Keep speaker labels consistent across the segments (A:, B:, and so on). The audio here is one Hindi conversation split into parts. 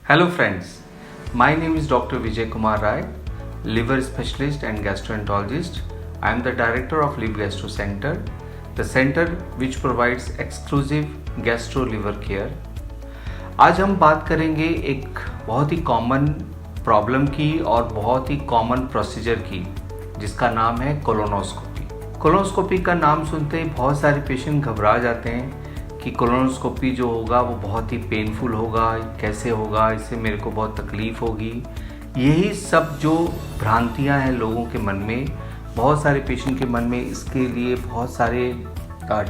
A: Hello friends, my name is Dr. Vijay Kumar Rai, liver specialist and gastroenterologist. I am the director of Live Gastro Center, the center which provides exclusive gastro liver care. आज हम बात करेंगे एक बहुत ही कॉमन प्रॉब्लम की और बहुत ही कॉमन प्रोसीजर की, जिसका नाम है कोलोनोस्कोपी। कोलोनोस्कोपी का नाम सुनते ही बहुत सारे पेशेंट घबरा जाते हैं कि कोलोनोस्कोपी जो होगा वो बहुत ही पेनफुल होगा, कैसे होगा, इससे मेरे को बहुत तकलीफ़ होगी। यही सब जो भ्रांतियां हैं लोगों के मन में, बहुत सारे पेशेंट के मन में इसके लिए बहुत सारे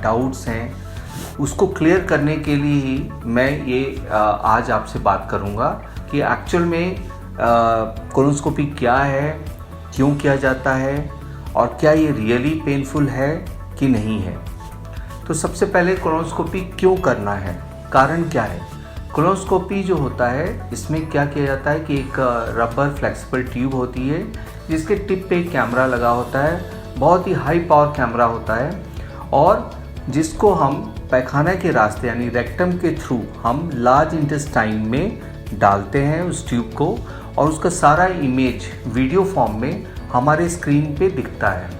A: डाउट्स हैं। उसको क्लियर करने के लिए ही मैं ये आज आपसे बात करूँगा कि एक्चुअल में कोलोनोस्कोपी क्या है, क्यों किया जाता है और क्या ये रियली पेनफुल है कि नहीं है। तो सबसे पहले कोलोनोस्कोपी क्यों करना है, कारण क्या है। कोलोनोस्कोपी जो होता है इसमें क्या किया जाता है कि एक रबर फ्लेक्सिबल ट्यूब होती है जिसके टिप पे एक कैमरा लगा होता है, बहुत ही हाई पावर कैमरा होता है, और जिसको हम पैखाना के रास्ते यानी रेक्टम के थ्रू हम लार्ज इंटेस्टाइन में डालते हैं उस ट्यूब को, और उसका सारा इमेज वीडियो फॉर्म में हमारे स्क्रीन पे दिखता है।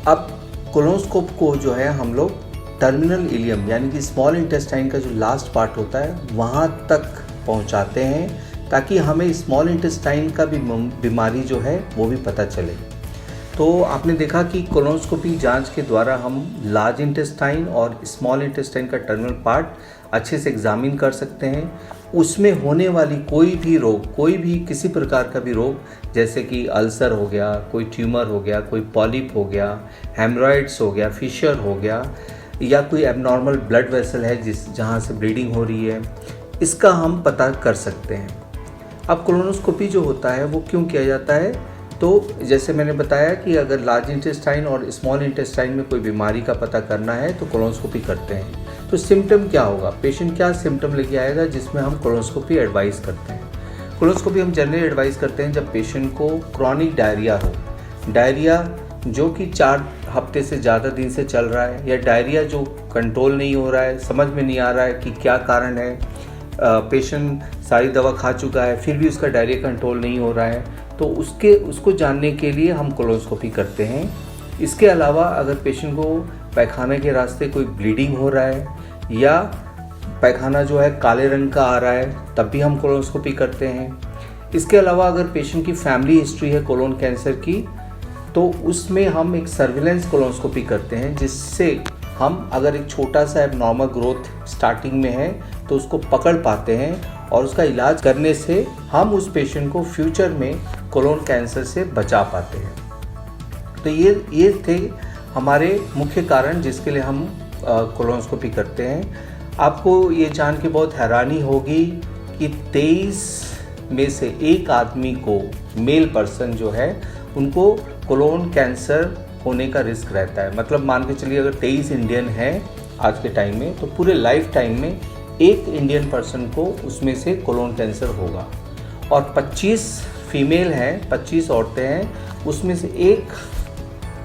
A: अब कोलोनोस्कोप को जो है हम लोग टर्मिनल इलियम यानी कि स्मॉल इंटेस्टाइन का जो लास्ट पार्ट होता है वहाँ तक पहुँचाते हैं, ताकि हमें स्मॉल इंटेस्टाइन का भी बीमारी जो है वो भी पता चले। तो आपने देखा कि कोलोनोस्कोपी जांच के द्वारा हम लार्ज इंटेस्टाइन और स्मॉल इंटेस्टाइन का टर्मिनल पार्ट अच्छे से एग्जामिन कर सकते हैं। उसमें होने वाली कोई भी रोग, कोई भी किसी प्रकार का भी रोग, जैसे कि अल्सर हो गया, कोई ट्यूमर हो गया, कोई पॉलिप हो गया, हेमरॉइड्स हो गया, फिशर हो गया, या कोई एबनॉर्मल ब्लड वेसल है जहाँ से ब्लीडिंग हो रही है, इसका हम पता कर सकते हैं। अब कोलोनोस्कोपी जो होता है वो क्यों किया जाता है, तो जैसे मैंने बताया कि अगर लार्ज इंटेस्टाइन और स्मॉल इंटेस्टाइन में कोई बीमारी का पता करना है तो कोलोनोस्कोपी करते हैं। तो सिम्टम क्या होगा, पेशेंट क्या सिम्टम लेके आएगा जिसमें हम कोलोनोस्कोपी एडवाइस करते हैं। कोलोनोस्कोपी हम जनरली एडवाइस करते हैं जब पेशेंट को क्रॉनिक डायरिया हो, डायरिया जो कि 4 हफ्ते से ज़्यादा दिन से चल रहा है, या डायरिया जो कंट्रोल नहीं हो रहा है, समझ में नहीं आ रहा है कि क्या कारण है, पेशेंट सारी दवा खा चुका है फिर भी उसका डायरिया कंट्रोल नहीं हो रहा है, तो उसको जानने के लिए हम कोलोनोस्कोपी करते हैं। इसके अलावा अगर पेशेंट को पैखाना के रास्ते कोई ब्लीडिंग हो रहा है या पैखाना जो है काले रंग का आ रहा है तब भी हम कोलोनोस्कोपी करते हैं। इसके अलावा अगर पेशेंट की फैमिली हिस्ट्री है कोलोन कैंसर की, तो उसमें हम एक सर्विलेंस कोलोनोस्कोपी करते हैं, जिससे हम अगर एक छोटा सा एबनॉर्मल ग्रोथ स्टार्टिंग में है तो उसको पकड़ पाते हैं, और उसका इलाज करने से हम उस पेशेंट को फ्यूचर में कोलोन कैंसर से बचा पाते हैं। तो ये थे हमारे मुख्य कारण जिसके लिए हम कोलोनोस्कोपी करते हैं। आपको ये जान के बहुत हैरानी होगी कि 23 में से एक आदमी को, मेल पर्सन जो है, उनको कोलोन कैंसर होने का रिस्क रहता है। मतलब मान के चलिए अगर 23 इंडियन हैं आज के टाइम में, तो पूरे लाइफ टाइम में एक इंडियन पर्सन को उसमें से कोलोन कैंसर होगा, और 25 फीमेल हैं, 25 औरतें हैं, उसमें से एक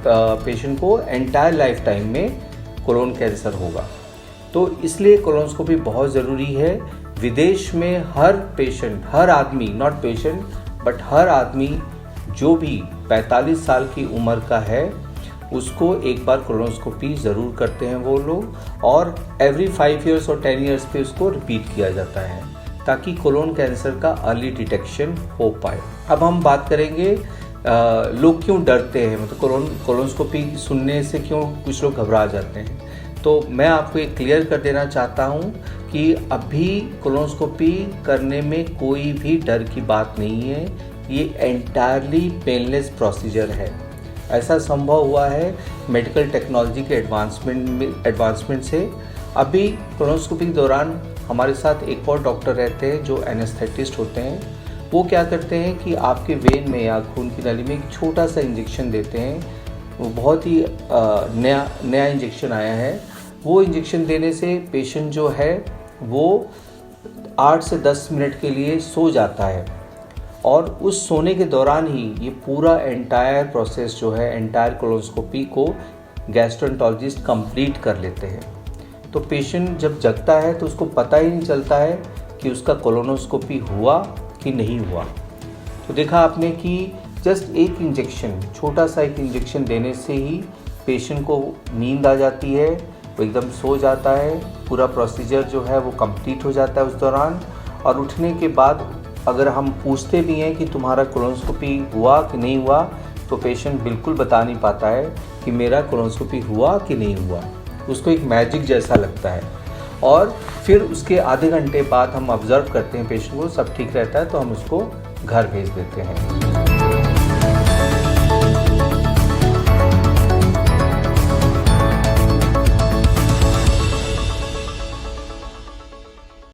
A: पेशेंट को एंटायर लाइफ टाइम में कोलोन कैंसर होगा। तो इसलिए कोलोनोस्कोपी बहुत ज़रूरी है। विदेश में हर पेशेंट, हर आदमी, नॉट पेशेंट बट हर आदमी जो भी 45 साल की उम्र का है उसको एक बार कोलोनोस्कोपी ज़रूर करते हैं वो लोग, और एवरी 5 इयर्स और 10 इयर्स पे उसको रिपीट किया जाता है ताकि कोलोन कैंसर का अर्ली डिटेक्शन हो पाए। अब हम बात करेंगे लोग क्यों डरते हैं, मतलब कोलोनोस्कोपी सुनने से क्यों कुछ लोग घबरा जाते हैं। तो मैं आपको एक क्लियर कर देना चाहता हूँ कि अभी कोलोनोस्कोपी करने में कोई भी डर की बात नहीं है। ये एंटायरली पेनलेस प्रोसीजर है। ऐसा संभव हुआ है मेडिकल टेक्नोलॉजी के एडवांसमेंट से। अभी कोलोनोस्कोपी के दौरान हमारे साथ एक और डॉक्टर रहते हैं जो एनेस्थेटिस्ट होते हैं। वो क्या करते हैं कि आपके वेन में या खून की नली में एक छोटा सा इंजेक्शन देते हैं। वो बहुत ही नया इंजेक्शन आया है। वो इंजेक्शन देने से पेशेंट जो है वो 8 से 10 मिनट के लिए सो जाता है, और उस सोने के दौरान ही ये पूरा एंटायर प्रोसेस जो है, एंटायर कोलोनोस्कोपी को गैस्ट्रोएंटरोलॉजिस्ट कंप्लीट कर लेते हैं। तो पेशेंट जब जगता है तो उसको पता ही नहीं चलता है कि उसका कोलोनोस्कोपी हुआ कि नहीं हुआ। तो देखा आपने कि जस्ट एक इंजेक्शन, छोटा सा एक इंजेक्शन देने से ही पेशेंट को नींद आ जाती है, वो एकदम सो जाता है, पूरा प्रोसीजर जो है वो कंप्लीट हो जाता है उस दौरान। और उठने के बाद अगर हम पूछते भी हैं कि तुम्हारा कोलोनोस्कोपी हुआ कि नहीं हुआ, तो पेशेंट बिल्कुल बता नहीं पाता है कि मेरा कोलोनोस्कोपी हुआ कि नहीं हुआ। उसको एक मैजिक जैसा लगता है। और फिर उसके आधे घंटे बाद हम ऑब्ज़र्व करते हैं पेशेंट को, सब ठीक रहता है तो हम उसको घर भेज देते हैं।